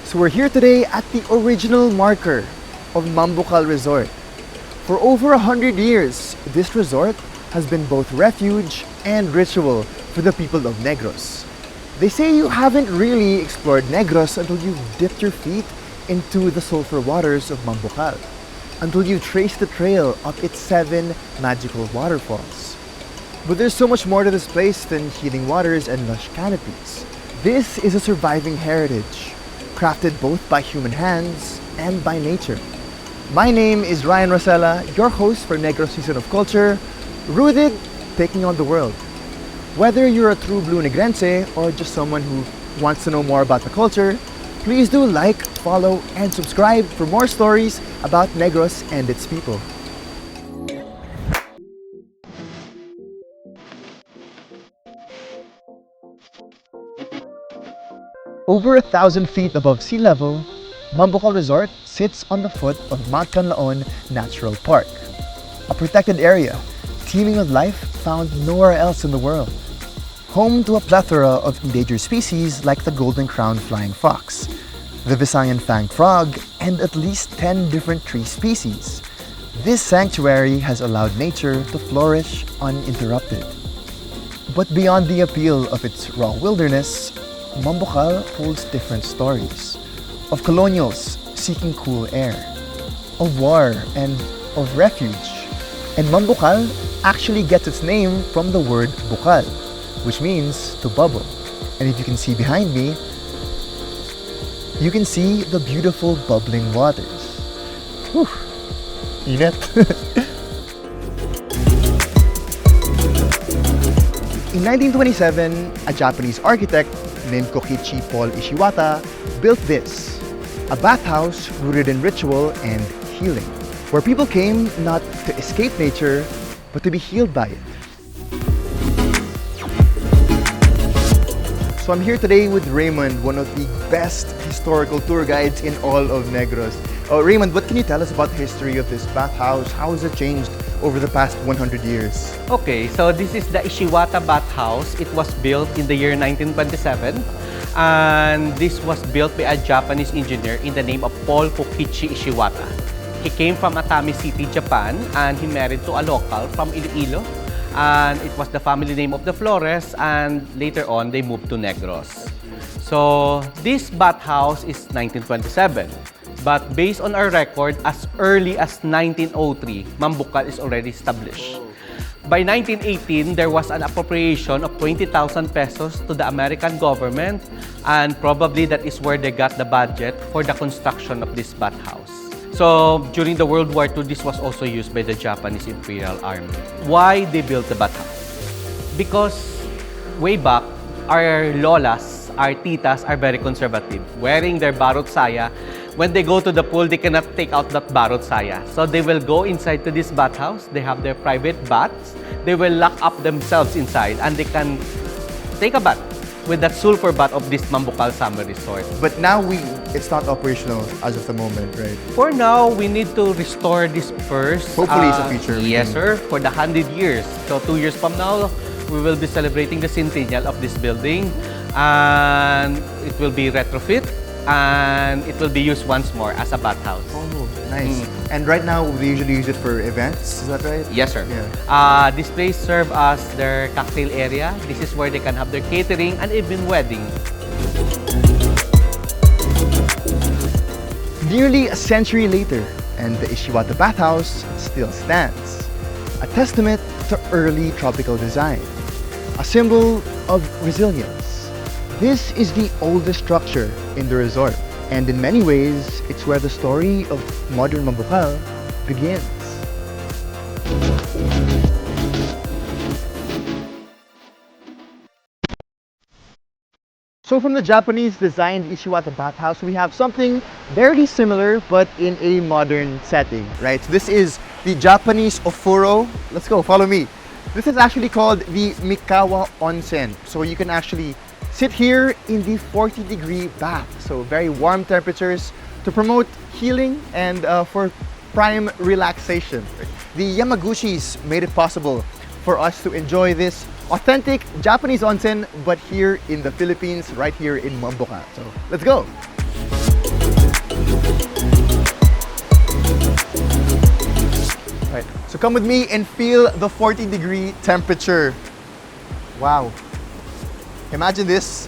So we're here today at the original marker of Mambukal Resort. For over 100 years, this resort has been both refuge and ritual for the people of Negros. They say you haven't really explored Negros until you've dipped your feet into the sulfur waters of Mambukal, until you trace the trail up its 7 magical waterfalls. But there's so much more to this place than healing waters and lush canopies. This is a surviving heritage, crafted both by human hands and by nature. My name is Ryan Rosella, your host for Negros Season of Culture, rooted, taking on the world. Whether you're a true blue Negrense or just someone who wants to know more about the culture, please do like, follow, and subscribe for more stories about Negros and its people. Over 1,000 feet above sea level, Mambukal Resort sits on the foot of Mount Canlaon Natural Park, a protected area teeming with life found nowhere else in the world. Home to a plethora of endangered species like the golden crowned flying fox, the Visayan fanged frog, and at least 10 different tree species. This sanctuary has allowed nature to flourish uninterrupted. But beyond the appeal of its raw wilderness, Mambukal holds different stories of colonials seeking cool air, of war, and of refuge. And Mambukal actually gets its name from the word bukal, which means to bubble. And if you can see behind me, you can see the beautiful bubbling waters. Whew, init. In 1927, a Japanese architect named Kokichi Paul Ishiwata built this, a bathhouse rooted in ritual and healing, where people came not to escape nature, but to be healed by it. So I'm here today with Raymond, one of the best historical tour guides in all of Negros. Raymond, what can you tell us about the history of this bathhouse? How has it changed over the past 100 years? Okay, so this is the Ishiwata bathhouse. It was built in the year 1927. And this was built by a Japanese engineer in the name of Paul Kokichi Ishiwata. He came from Atami City, Japan, and he married to a local from Iloilo. And it was the family name of the Flores, and later on, they moved to Negros. So this bathhouse is 1927. But based on our record, as early as 1903, Mambukal is already established. By 1918, there was an appropriation of 20,000 pesos to the American government, and probably that is where they got the budget for the construction of this bathhouse. So during the World War II, this was also used by the Japanese Imperial Army. Why they built the bathhouse? Because way back, our lolas, our titas are very conservative, wearing their barot saya. When they go to the pool, they cannot take out that barot saya. So they will go inside to this bathhouse. They have their private baths. They will lock up themselves inside and they can take a bath with that sulfur bath of this Mambukal Summer Resort. But now it's not operational as of the moment, right? For now, we need to restore this first. Hopefully it's a future. Yes, sir. For the 100 years. So 2 years from now, we will be celebrating the centennial of this building. And it will be retrofit. And it will be used once more as a bathhouse. Oh, nice. And right now, we usually use it for events, is that right? Yes, sir. Yeah. This place serves as their cocktail area. This is where they can have their catering and even wedding. Nearly a century later, and the Ishiwata bathhouse still stands. A testament to early tropical design. A symbol of resilience. This is the oldest structure in the resort, and in many ways, it's where the story of modern Mambukal begins. So from the Japanese-designed Ishiwata bathhouse, we have something very similar, but in a modern setting, right? So this is the Japanese ofuro. Let's go, follow me. This is actually called the Mikawa Onsen. So you can actually sit here in the 40-degree bath, so very warm temperatures to promote healing and for prime relaxation. The Yamaguchis made it possible for us to enjoy this authentic Japanese onsen, but here in the Philippines, right here in Mambukal. So let's go! Right. So come with me and feel the 40-degree temperature. Wow. Imagine this.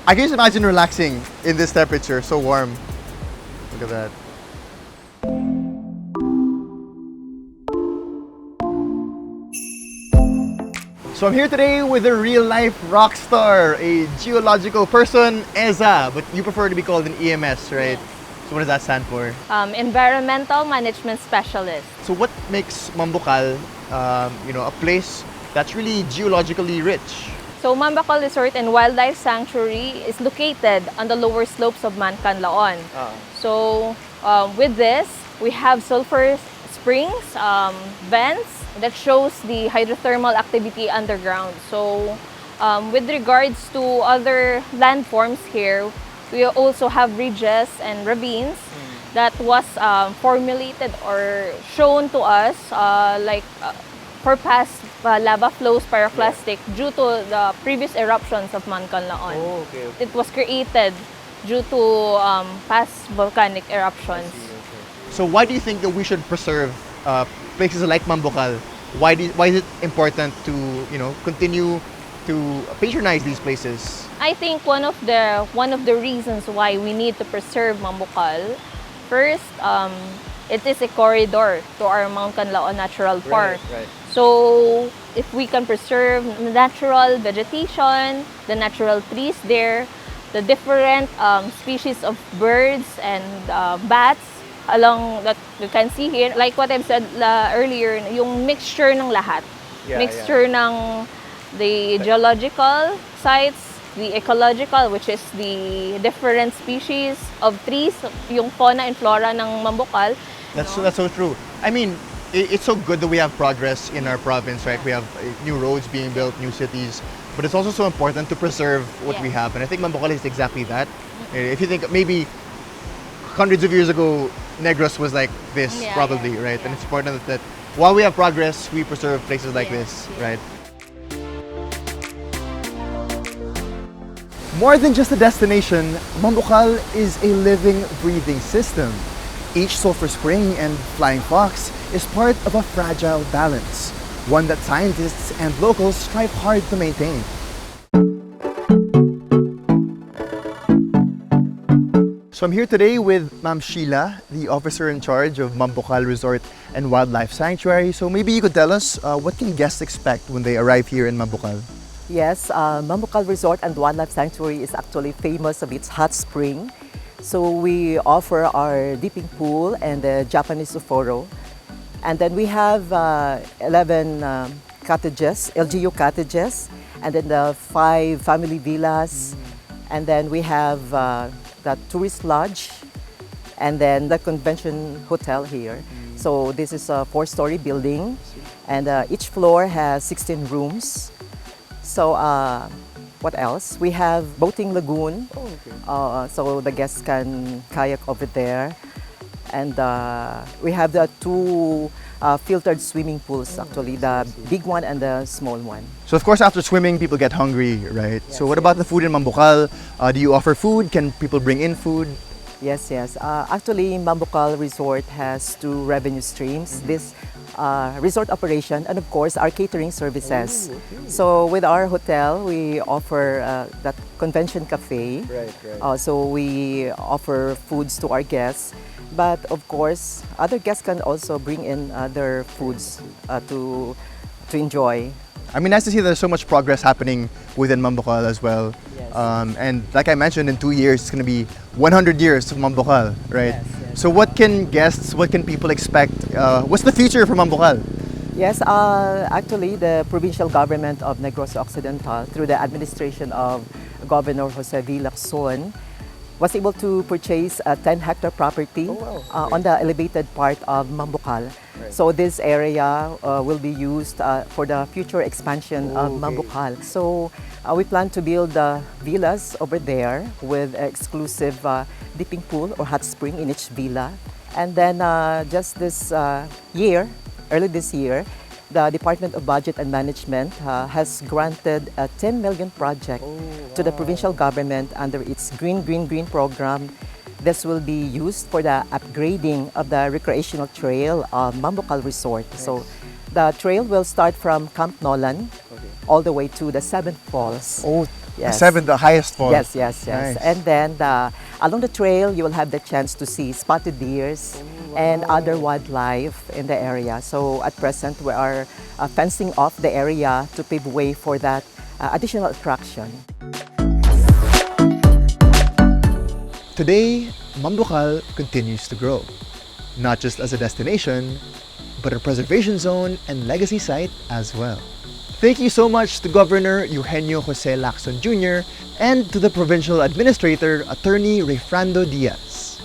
I can just imagine relaxing in this temperature, so warm. Look at that. So I'm here today with a real-life rock star, a geological person, EZA, but you prefer to be called an EMS, right? So what does that stand for? Environmental Management Specialist. So what makes Mambukal, a place that's really geologically rich? So Mambukal Resort and Wildlife Sanctuary is located on the lower slopes of Mancanlaon. So with this, we have sulfur springs, vents that shows the hydrothermal activity underground. So with regards to other landforms here, we also have ridges and ravines that was formulated or shown to us for past lava flows pyroclastic due to the previous eruptions of Mancanlaon. Oh, okay. It was created due to past volcanic eruptions. So why do you think that we should preserve places like Mambukal? Why is it important to continue to patronize these places? I think one of the reasons why we need to preserve Mambukal, first, it is a corridor to our Mount Canlaon Natural Park. Right. So if we can preserve natural vegetation, the natural trees there, the different species of birds and bats along that you can see here, like what I've said earlier, yung mixture ng lahat. Mixture ng the geological sites, the ecological, which is the different species of trees, yung fauna and flora ng Mambukal. That's so true. I mean, it's so good that we have progress in our province, right? We have new roads being built, new cities, but it's also so important to preserve what we have. And I think Mambukal is exactly that. If you think maybe hundreds of years ago, Negros was like this, probably, right? And it's important that while we have progress, we preserve places like this, right? More than just a destination, Mambukal is a living, breathing system. Each sulfur spring and flying fox is part of a fragile balance, one that scientists and locals strive hard to maintain. So I'm here today with Ma'am Sheila, the officer in charge of Mambukal Resort and Wildlife Sanctuary. So maybe you could tell us what can guests expect when they arrive here in Mambukal? Yes, Mambukal Resort and Wildlife Sanctuary is actually famous of its hot spring. So we offer our dipping pool and the Japanese uforo. And then we have 11 cottages, LGU cottages, and then the 5 family villas. And then we have the tourist lodge, and then the convention hotel here. So this is a 4-story building, and each floor has 16 rooms. So what else? We have boating lagoon, so the guests can kayak over there. And we have the 2 filtered swimming pools, actually, the big one and the small one. So of course after swimming, people get hungry, right? So what about the food in Mambukal? Do you offer food? Can people bring in food? Yes. Actually, Mambukal Resort has 2 revenue streams. This resort operation and of course our catering services. So with our hotel, we offer that convention cafe. So we offer foods to our guests. But of course, other guests can also bring in other foods to enjoy. I mean, nice to see there's so much progress happening within Mambukal as well. And like I mentioned, in 2 years, it's going to be 100 years of Mambukal, right? So what can people expect? What's the future for Mambukal? Yes, actually, the provincial government of Negros Occidental, through the administration of Governor Jose V. Lacson, was able to purchase a 10-hectare property on the elevated part of Mambukal. So this area will be used for the future expansion of Mambukal. So we plan to build villas over there with exclusive dipping pool or hot spring in each villa. And then just this early this year, the Department of Budget and Management has granted a 10 million project to the provincial government under its Green program. This will be used for the upgrading of the recreational trail of Mambukal Resort. So the trail will start from Camp Nolan all the way to the 7th Falls. Oh, Yes. the highest fall. Yes. Nice. And then along the trail, you will have the chance to see spotted deers and other wildlife in the area. So at present, we are fencing off the area to pave way for that additional attraction. Today, Mambukal continues to grow, not just as a destination, but a preservation zone and legacy site as well. Thank you so much to Governor Eugenio Jose Lacson Jr. and to the Provincial Administrator, Attorney Rayfrando Diaz.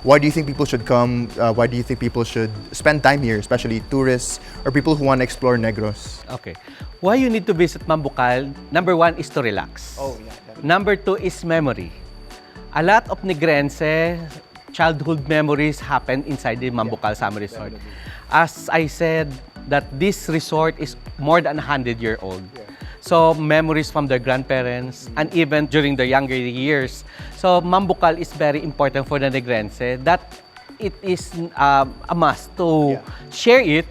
Why do you think people should come? Why do you think people should spend time here, especially tourists or people who want to explore Negros? Okay. Why you need to visit Mambukal? Number 1 is to relax. Number 2 is memory. A lot of Negrense childhood memories happen inside the Mambukal Summer Resort. As I said, that this resort is more than 100-year-old. So memories from their grandparents and even during their younger years. So Mambukal is very important for the Negrense that it is a must to share it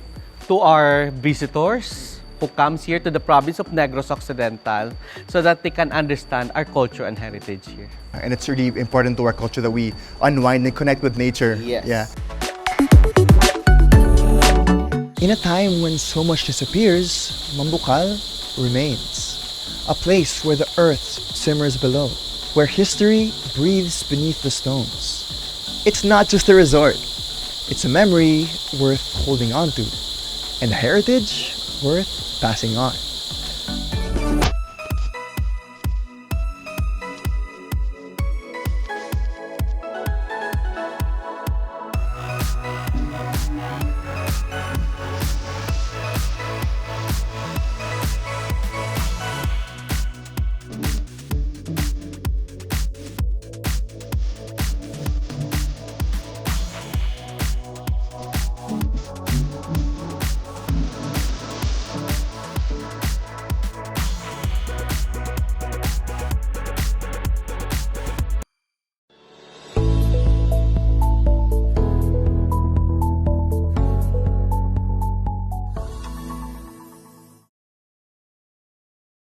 to our visitors who comes here to the province of Negros Occidental so that they can understand our culture and heritage here. And it's really important to our culture that we unwind and connect with nature. Yes. Yeah. In a time when so much disappears, Mambukal remains. A place where the earth simmers below, where history breathes beneath the stones. It's not just a resort. It's a memory worth holding on to, and a heritage worth passing on.